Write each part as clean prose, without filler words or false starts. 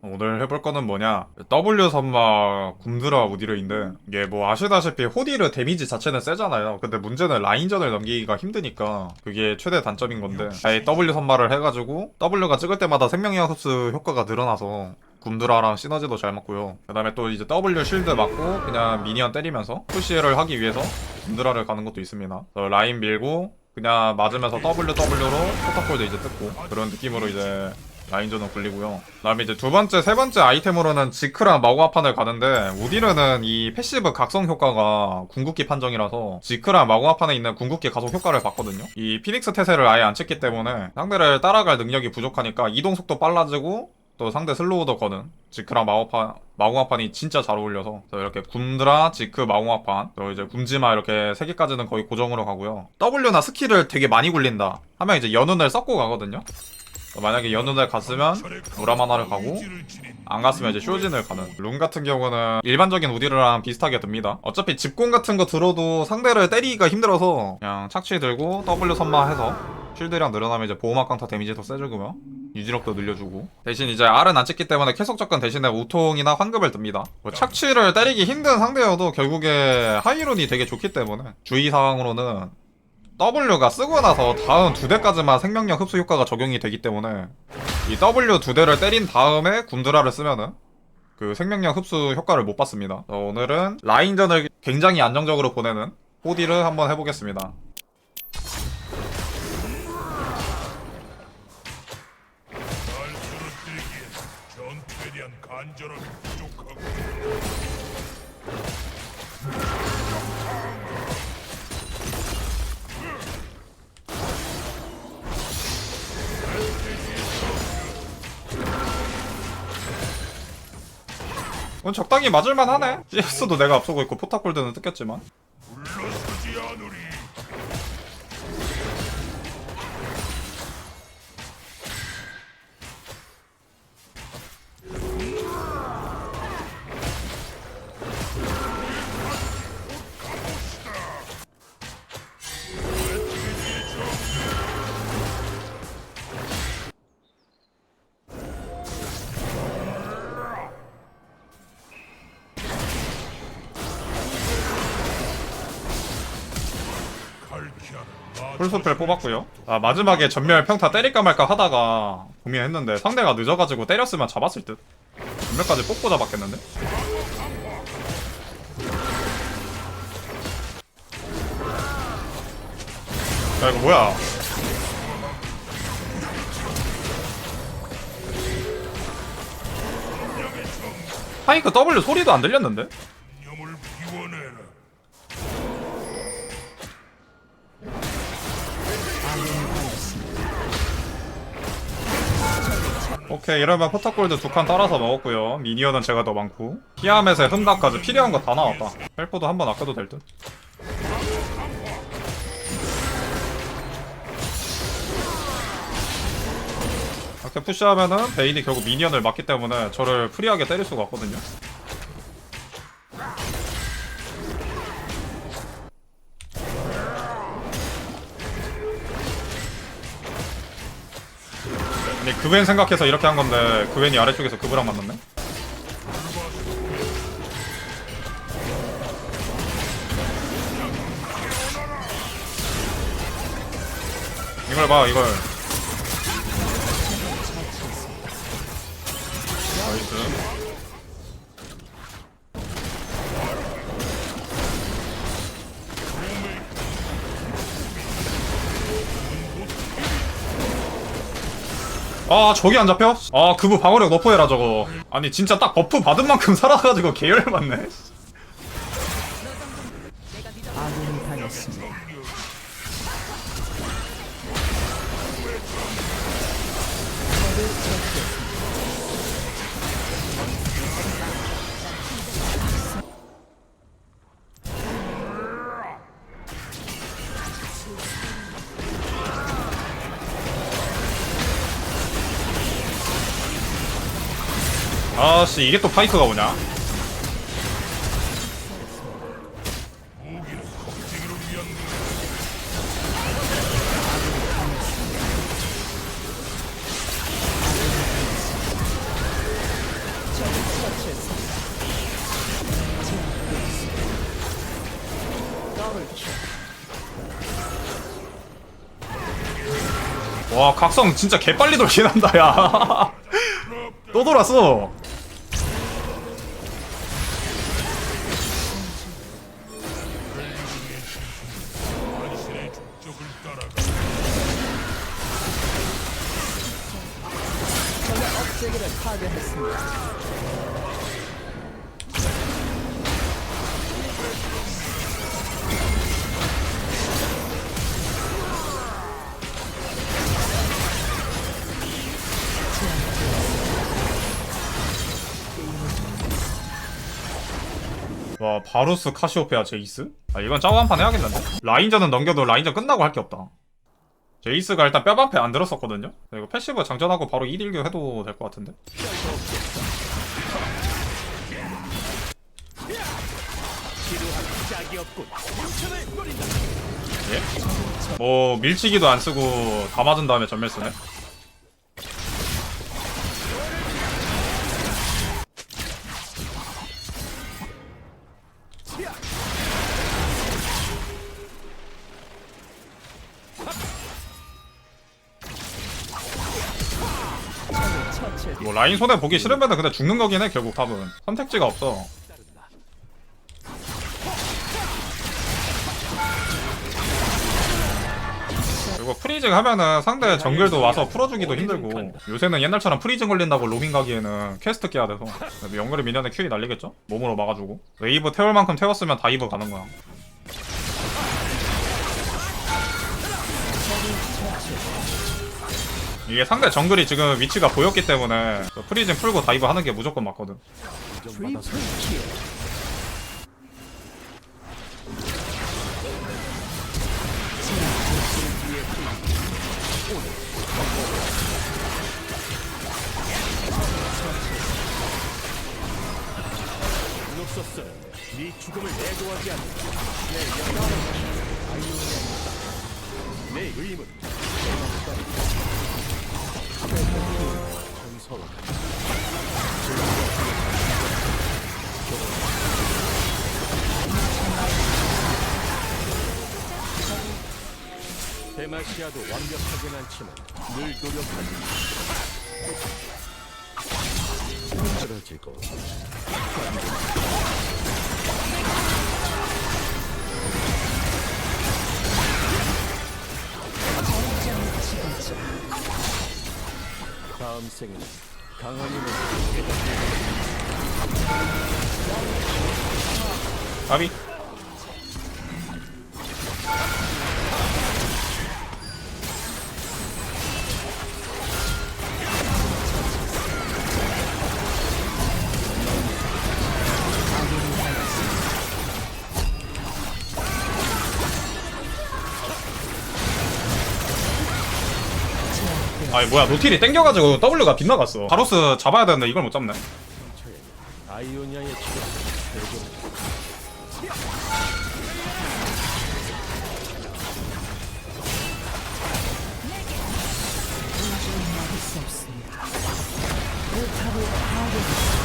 오늘 해볼 거는 뭐냐? W 선마 굼드라 우디르인데 이게 뭐 아시다시피 호디르 데미지 자체는 세잖아요. 근데 문제는 라인전을 넘기기가 힘드니까 그게 최대 단점인 건데 아예 W 선마를 해가지고 W가 찍을 때마다 생명력 흡수 효과가 늘어나서 굼드라랑 시너지도 잘 맞고요. 그 다음에 또 이제 W 실드 맞고 그냥 미니언 때리면서 푸시를 하기 위해서 굼드라를 가는 것도 있습니다. 라인 밀고 그냥 맞으면서 WW로 포탑골드 이제 뜯고 그런 느낌으로 이제 라인전은 굴리고요. 그다음에 이제 두 번째, 세 번째 아이템으로는 지크랑 마구마판을 가는데 우디르는 이 패시브 각성 효과가 궁극기 판정이라서 지크랑 마구마판에 있는 궁극기 가속 효과를 받거든요. 이 피닉스 태세를 아예 안 찍기 때문에 상대를 따라갈 능력이 부족하니까 이동 속도 빨라지고 또 상대 슬로우도 거는 지크랑 마구마판이 진짜 잘 어울려서 이렇게 굼드라, 지크, 마구마판 또 이제 굼지마 이렇게 세 개까지는 거의 고정으로 가고요. W나 스킬을 되게 많이 굴린다 하면 이제 연운을 섞고 가거든요. 만약에 연운을 갔으면 무라마나를 가고 안 갔으면 이제 쇼진을 가는. 룬 같은 경우는 일반적인 우디르랑 비슷하게 듭니다. 어차피 집공 같은 거 들어도 상대를 때리기가 힘들어서 그냥 착취 들고 W 선마해서 쉴드량 늘어나면 이제 보호막 강타 데미지 더 세지고요, 유지력도 늘려주고. 대신 이제 R은 안 찍기 때문에 계속 접근 대신에 우통이나 환급을 듭니다. 뭐 착취를 때리기 힘든 상대여도 결국에 하이룬이 되게 좋기 때문에 주의사항으로는 W가 쓰고 나서 다음 두 대까지만 생명력 흡수 효과가 적용이 되기 때문에 이 W 두 대를 때린 다음에 굼드라를 쓰면은 그 생명력 흡수 효과를 못 받습니다. 오늘은 라인전을 굉장히 안정적으로 보내는 호디를 한번 해보겠습니다. 전투에 대한 간절함이 부족하고 적당히 맞을만 하네. CS도 내가 앞서고 있고 포탑골드는 뜯겼지만. 물러서지 않으리. 풀스펠 뽑았고요. 마지막에 전멸 평타 때릴까 말까 하다가 고민했는데 상대가 늦어가지고 때렸으면 잡았을 듯. 전멸까지 뽑고 잡았겠는데? 야 이거 뭐야. 파이크 W 소리도 안 들렸는데? 념을 비워내라. 오케이, 이러면 포탑골드 두 칸 따라서 먹었고요. 미니언은 제가 더 많고 피아멧에 흠각까지 필요한 거 다 나왔다. 헬포도 한번 아껴도 될 듯. 이렇게 푸시하면은 베인이 결국 미니언을 맞기 때문에 저를 프리하게 때릴 수가 없거든요. 근데 그웬 생각해서 이렇게 한 건데 그웬이 아래쪽에서 그브랑 만났네? 이걸 봐, 이걸. 나이스. 아, 저기 안 잡혀? 아, 그부 방어력 너프해라 저거. 아니 진짜 딱 버프 받은 만큼 살아가지고 계열받네. 아군이 당했습니다. 아씨, 이게 또 파이크가 오냐? 무기는 겁쟁이를 위한 처치했습니다. 제압되었습니다. 더블킬. 와 각성 진짜 개빨리 돌긴 한다 야. 또 돌았어. 당신의 족적을 따라가 적의 업체기를 파괴했습니다. 와 바루스 카시오페아 제이스? 아 이건 짜고 한판 해야겠는데? 라인전은 넘겨도 라인전 끝나고 할 게 없다. 제이스가 일단 뼈방패 안 들었었거든요? 이거 패시브 장전하고 바로 1딜교 해도 될 것 같은데? 예? 뭐 밀치기도 안 쓰고 다 맞은 다음에 전멸 쓰네? 처치했습니다. 뭐 라인 손해 보기 싫으면 근데 죽는 거긴 해 결국 탑은. 선택지가 없어. 그리고 프리징 하면은 상대 정글도 와서 풀어주기도 힘들고, 요새는 옛날처럼 프리징 걸린다고 로밍 가기에는 퀘스트 깨야 돼서 연결이 미니언에 큐이 날리겠죠? 몸으로 막아주고 웨이브 태울 만큼 태웠으면 다이브 가는 거야. 이게 상대 정글이 지금 위치가 보였기 때문에 프리징 풀고 다이브 하는 게 무조건 맞거든. 트리플킬. 록소스, 네 죽음을 내도하지 않는 내 영광을 아이오니아입니다. 내 의문 전서로 데마시아도 완벽하진 않지만 늘 노력하지. 쓰러지고 다음 생에는 강한 힘을 아비. 아니 뭐야 노틸이 땡겨가지고 W가 빗나갔어. 바로스 잡아야 되는데 이걸 못 잡네. 아이오니아의 지금 대결 막을 수 없습니다. 포탑을 파괴했습니다.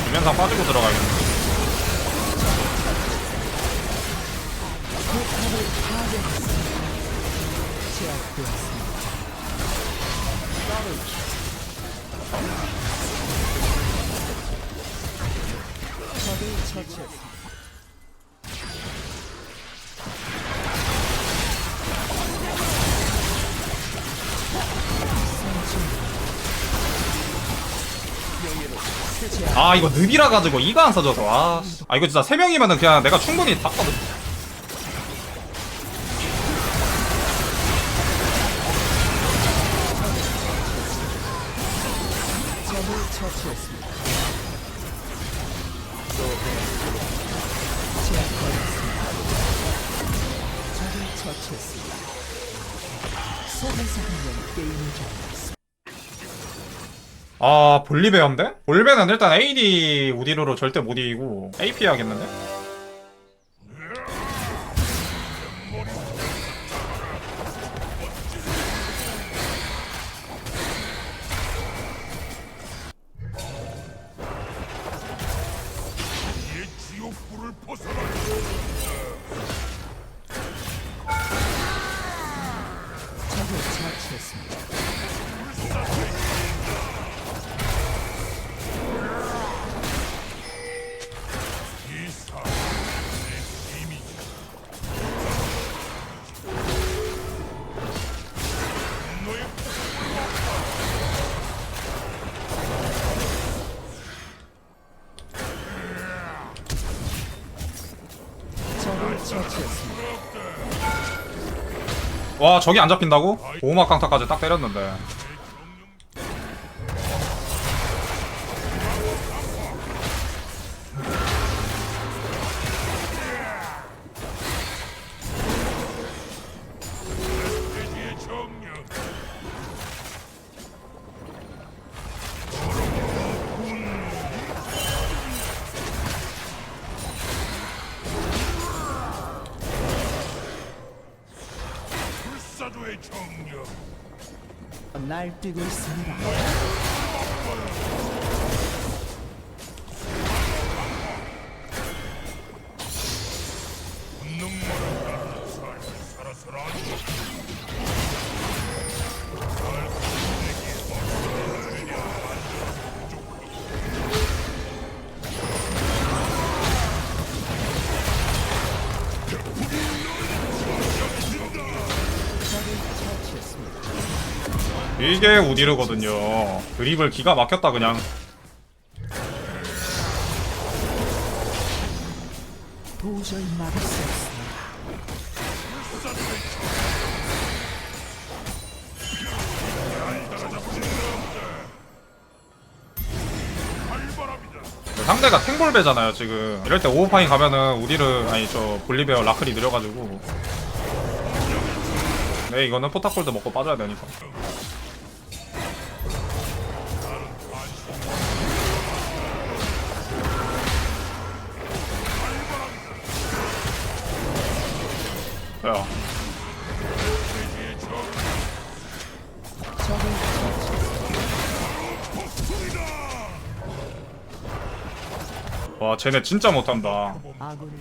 유면상 빠지고 들어가야겠네. 포탑을 파괴했습니다. 제압되었습니다. 적을 처치했습니다. 아 이거 늪이라 가지고 이가 안 써져서 아 이거 진짜 3명이면은 그냥 내가 충분히 탔거든. 적을 처치했습니다. 제압되었습니다. 적을 처치했습니다. 속에서 한명 게임을 접었습니다. 아 볼리베어인데? 볼베는 일단 AD 우디로로 절대 못 이기고 AP 해야겠는데? 처치했습니다. 이사 내 이미지 분노의 적을 처치했습니다. 와 저기 안 잡힌다고? 보호막 강타까지 딱 때렸는데. 돼지의 정령 불사조의 정령 날뛰고 있습니다. 본능만을 따르는 삶을 살아서라 적을 처치했습니다. 이게 우디르거든요. 드립을 기가 막혔다 그냥. 도저히 막을 수 없습니다. 활발합니다. 상대가 탱볼배잖아요 지금. 이럴 때 오버파인 가면은 우디르 아니 저 볼리베어 라클이 느려가지고. 네 이거는 포타콜드 먹고 빠져야 되니까. 야 돼지의 정 적을 처치했습니다. 와 쟤네 진짜 못한다. 아군을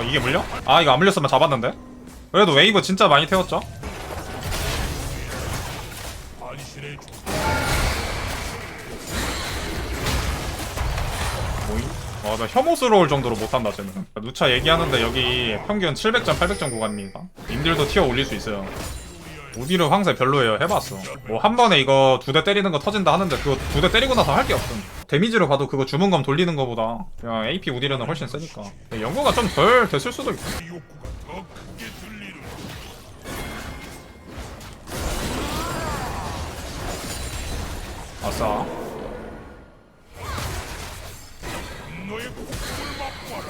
이게 물려? 아 이거 안 물렸으면 잡았는데? 그래도 웨이브 진짜 많이 태웠죠? 안실의 종 뭐이? 나 혐오스러울 정도로 못한다 쟤는. 누차 얘기하는데 여기 평균 700점 800점 구간입니다. 님들도 티어 올릴 수 있어요. 우디르 황새 별로예요. 해봤어. 뭐 한 번에 이거 2대 때리는 거 터진다 하는데 그거 2대 때리고 나서 할 게 없음. 데미지로 봐도 그거 주문검 돌리는 거보다 그냥 AP 우디르는 훨씬 세니까. 연구가 좀 덜 됐을 수도 있고. 욕구가 더 크게 들리는 아싸. 분노의 폭풍을 맛봐라.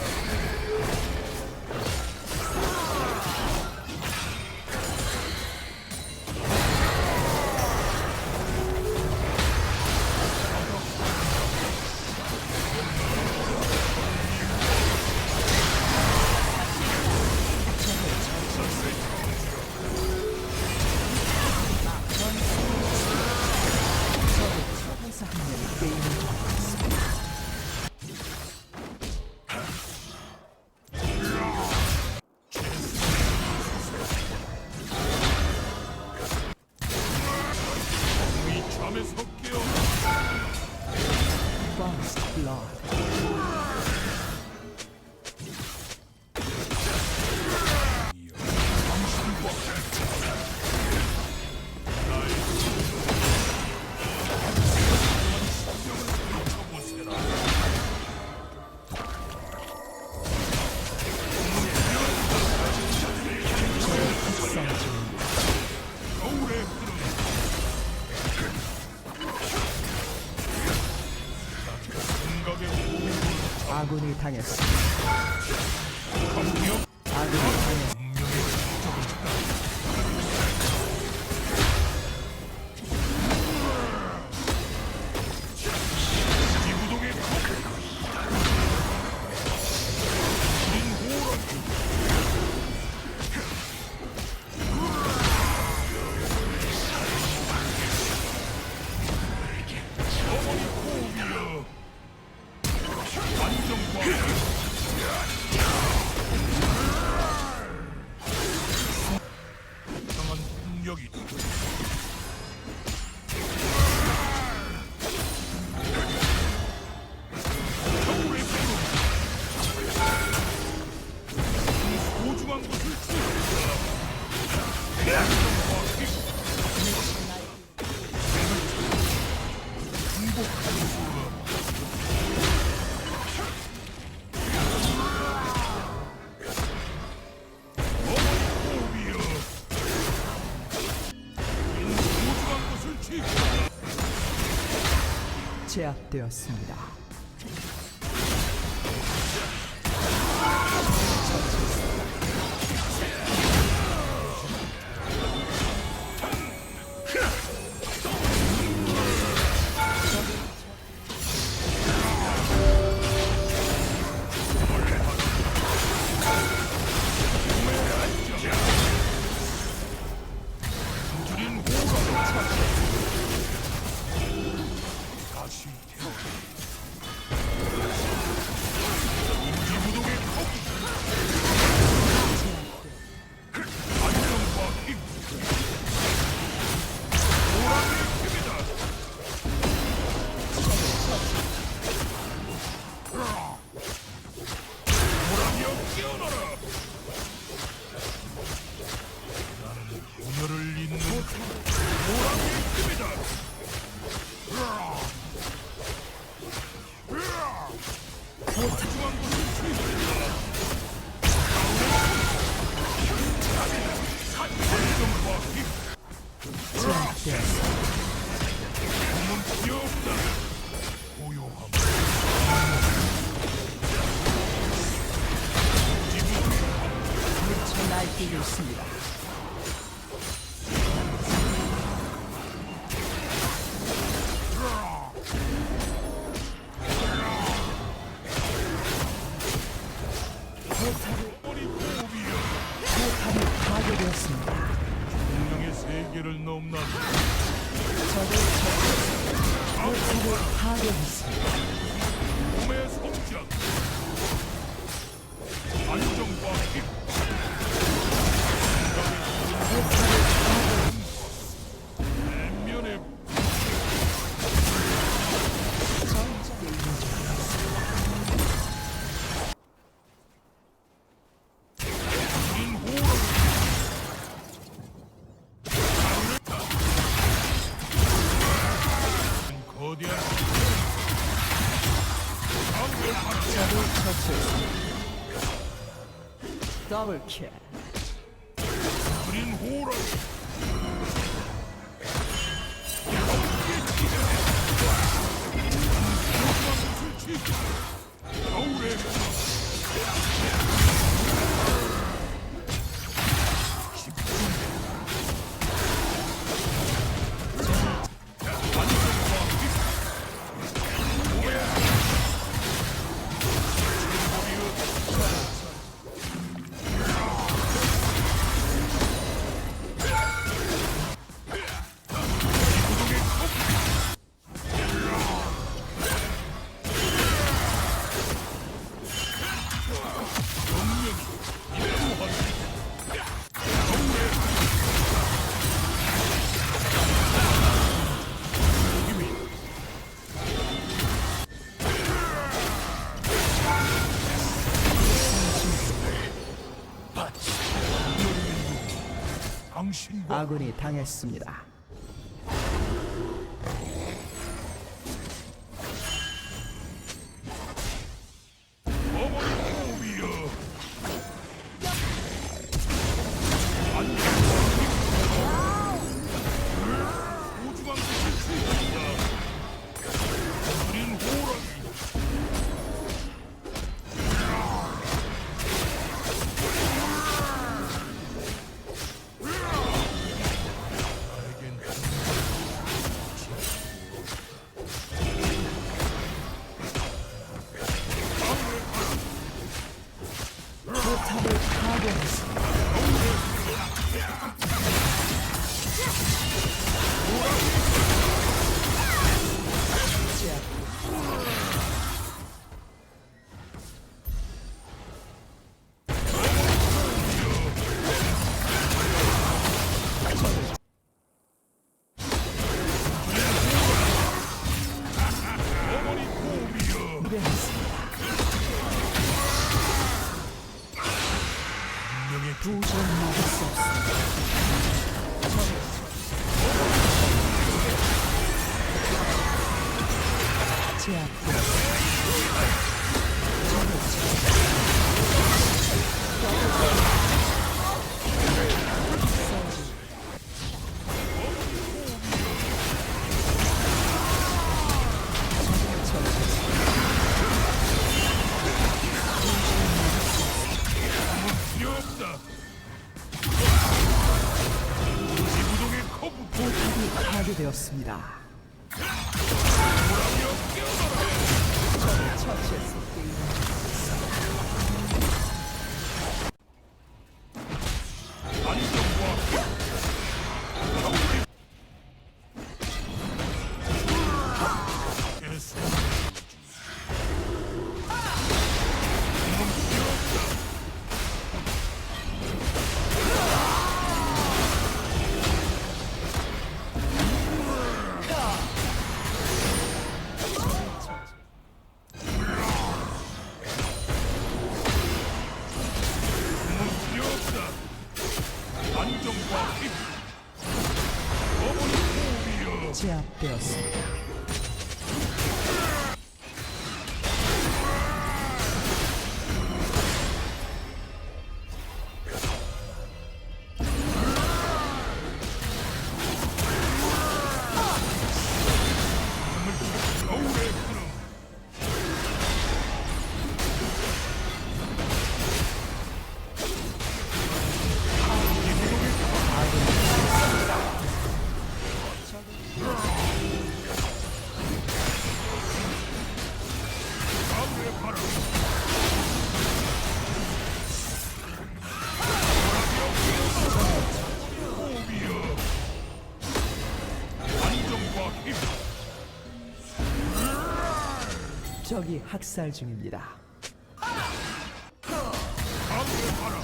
회사 한 명이 게임을 접었습니다. 이 잠에서 깨어 First blood. 보세라. 학살 중 겨울의 흐름 생각의 오고 아군이 당했습니다. 아군이 당했습니다. 지구동의 여기다. 겨울의 배로 이 소중한 것을 제압되었습니다. 다시 태어. 임지부동의 거기. 안정과 힘. 보람의 힘이다. 보람이여 깨어나라. 나는 분열을 잇는 보람의 힘이다. 소중한 것을 취했다. 안정과 힘. 제압되었습니다. 몸은 필요없다. 고요함. 미쳐 날뛰고 있습니다. 머리 호흡이여. 포탑이 파괴되었습니다. 운명의 세계를 넘나들. 적을 처치했습니다. 포탑을 파괴했습니다. 몸의 성장. 안정과 힘. 내면의 인 호흡. 거대한 적을 처치했습니다. 더블킬. 그린 호흡. 겨울의 당신과 아군이 당했습니다. 어머니 호흡이여. 소중한 것을 취했다. 그린 호흡이. 나에게 파괴되었습니다. 처치했을 게임은 안정과 힘. 어머니 호흡이여. 제압되었습니다. 겨울의 구름. 가을의 바람. 호흡이여. 안정과 힘. 적이 학살 중입니다. 가을의 바람.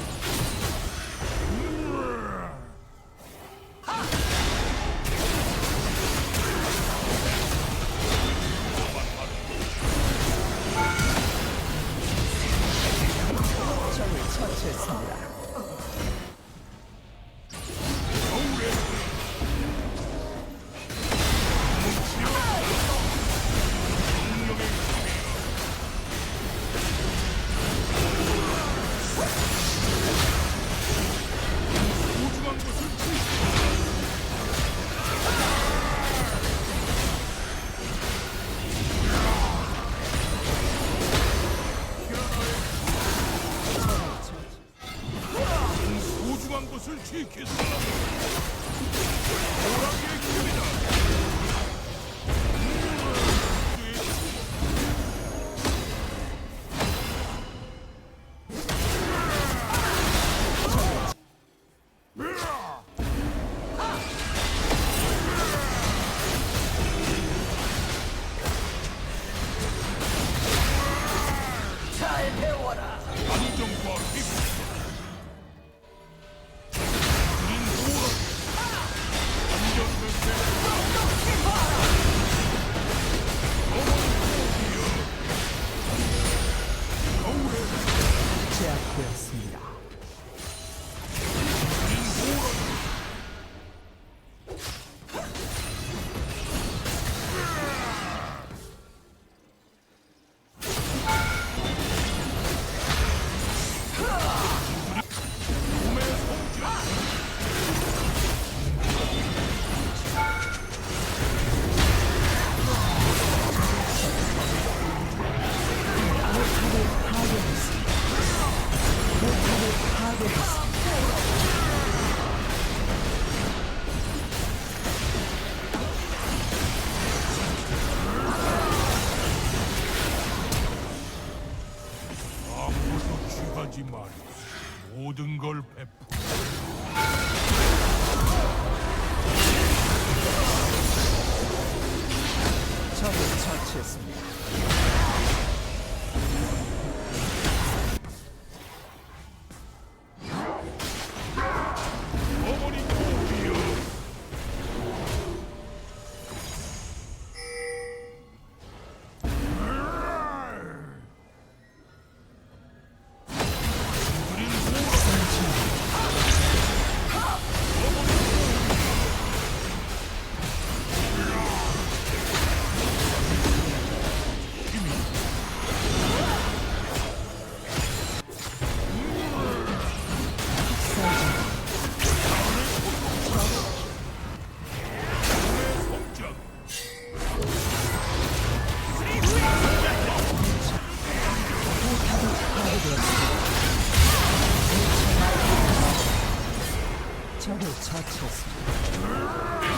적을 처치했습니다. 겨울의 소중한 것을 소중한 것을 지키사. 호랑이의 길이다. 안정과 힘. 우린 호랑. 안전된 제압되었습니다. 아무것도 취하지 말고 모든 걸 베푸. 적을 처치했습니다. 어머니 호흡이여. 우린 호랑. 성장. 적을 처치했습니다.